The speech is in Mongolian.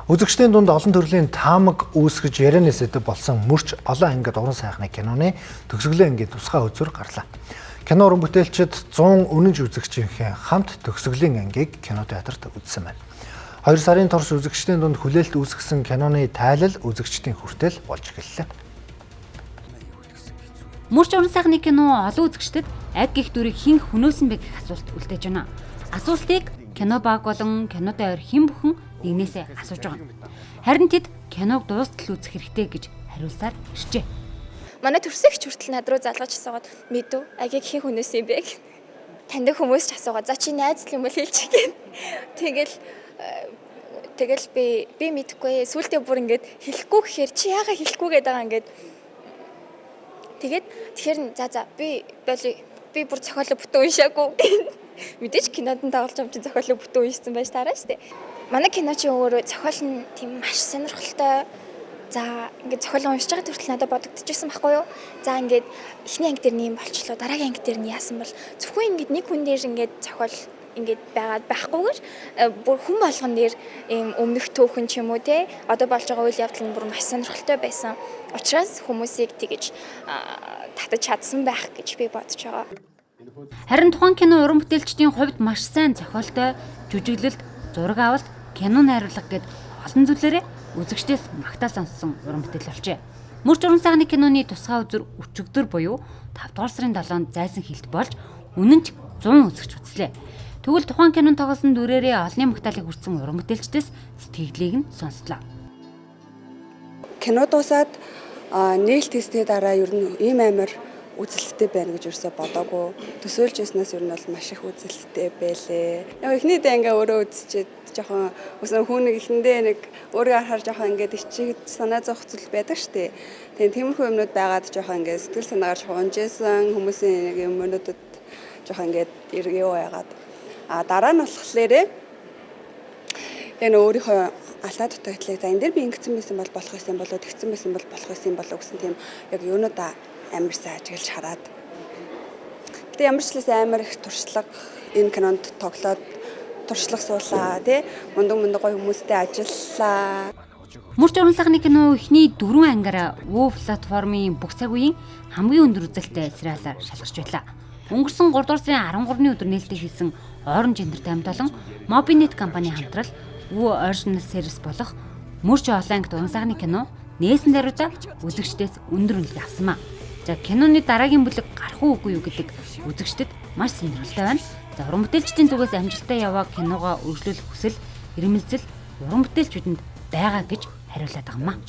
Үзэгчдийн дунд олон төрлийн таамаг үүсгэж ярианы сэдэв болсон мөрч олон ангид уран сайхны киноны төгсгөлийн ангийн тусгай үзүр гарлаа. Кино уран бүтээлчид 100 үнэнч үзэгчийнхээ хамт төгсгөлийн ангийг кино театрт үзсэн байна. 2 сарын турш үзэгчдийн дунд хүлээлт үүсгэсэн киноны тайлал үзэгчдийн хүртэл болж эхэллээ. Мөрч уран сайхны кино олон үзэгчдэд аг гих дүрийг хэн хөнөөсөн бэ гэх асуулт үлдээж байна. Асуултыг кино баг болон кинотой ойр хэн бүхэн нэгнээсээ асууж байгаа. Харин тэд киног дуустал үзэх хэрэгтэй гэж хариулсаар иржээ. Манай төрсөгч хүртэл над руу залгаж асуугаад мэдв агийг хэн хөнөөсөн юм бэ гэх. Таньдаг хүмүүс ч асуугаад за чи найз л юм бол хэлчих гээ. Тэгэл би мэдэхгүй сүултээ бүр ингээд хэлэхгүй гэхээр чи яагаад хэлэхгүй гэдэг байгаа ингээд. Тэгэхээр за би бүр зохиолоо бүтэн уншаагүй. Мэдээж кинод нь тоглож байгаа юм чи зохиолоо бүтэн уншсан байж таараа штэ. Манай кино чи өөрөө зохиол нь тийм маш сонирхолтой. За ингээд зохиолоо уншиж байгаа төртөл надад бодогдчихсан байхгүй юу? За ингээд эхний анги дээр нэм болчлоо, дараагийн анги дээр нь яасан бол зөвхөн ингээд нэг хүн дээр ингээд зохиол ингээд байгаад байхгүйгээр бүр хүн болгон дээр ийм өмнөх түүхэн ч юм уу те одоо болж байгаа үйл явдал нь бүр маш сонирхолтой байсан. Учираас хүмүүсийг тэгэж татаж чадсан байх гэж би бодож байгаа. Харин тухайн кино уран бүтээлчдийн хувьд маш сайн зохиолтой, жүжиглэлт, зураг авалт, кино найруулга гэд олон зүйлээрээ үзэгчдээс магтаал сонссон уран бүтээл болжээ. Мөрч уран сайхны киноны тусгай үзүр өчигдөр буюу 5 дугаар сарын 7-нд зайсан хилт болж үнэнч 100 үзэгч үзлээ. Тэгвэл тухайн кинонд тоглосон дүрээрээ олонний магтаалыг хүртсэн уран бүтээлчдээс сэтгэлдлийг нь сонслоо. Кино дуусаад нээлт тестийн дараа ер нь ийм амар үзэлттэй байна гэж ерөөсө бодоагүй. Төсөөлж яснаас ер нь бол маш их үзэлттэй байлээ. Яг эхнийдээ ингээ өөрөө үзчихэд жоохон өсөн хүн нэг эхэндээ нэг өөрөө харахаар жоохон ингээ ичиг санаа зовх зүйл байдаг штэ. Тэгээд тиймэрхүү юмнууд байгаад жоохон ингээ сэтгэл санаагаар жоохон унжсэн хүмүүсийн нэг юмнуудад жоохон ингээ эргэв байгаад. Дараа нь болохоор яг өөрийнхөө алдаа дутагдлыг за энэ дээр би ингэсэн байсан бол болох байсан болоо тэгсэн байсан бол болох байсан болоо гэсэн тийм яг юунуудаа амар сайн ажиглаж хараад. Гэтэ ямар ч л амар их туршлага энэ кинонд тоглоод туршлага суулаа тий мундаг гоё хүмүүстэй ажиллалаа. Мөрч уран сайхны кино эхний 4 ангиараа Woo платформын бүх цаг үеийн хамгийн өндөр үзэлттэй сериалаар шалгарч байлаа. Өнгөрсөн 3 дугаар сарын 13-ны өдөр нээлттэй хийсэн Orange Entertainment болон Mobinet компани хамтрал Woo Original Series болох Мөрч олон ангид уран сайхны кино нээсэн даруйда үзэгчдээс өндөр үнэлгээ авсан маа. За киноны дараагийн бүлэг гарах уугүй юу гэдэг үзэгчдэд маш сонирхолтой байна. За уран бүтээлчдийн зүгээс амжилттай яваа киногоо өргөлөх хүсэл, эрмэлзэл уран бүтээлчүүдэнд байгаа гэж хариулаад байгаа юм аа.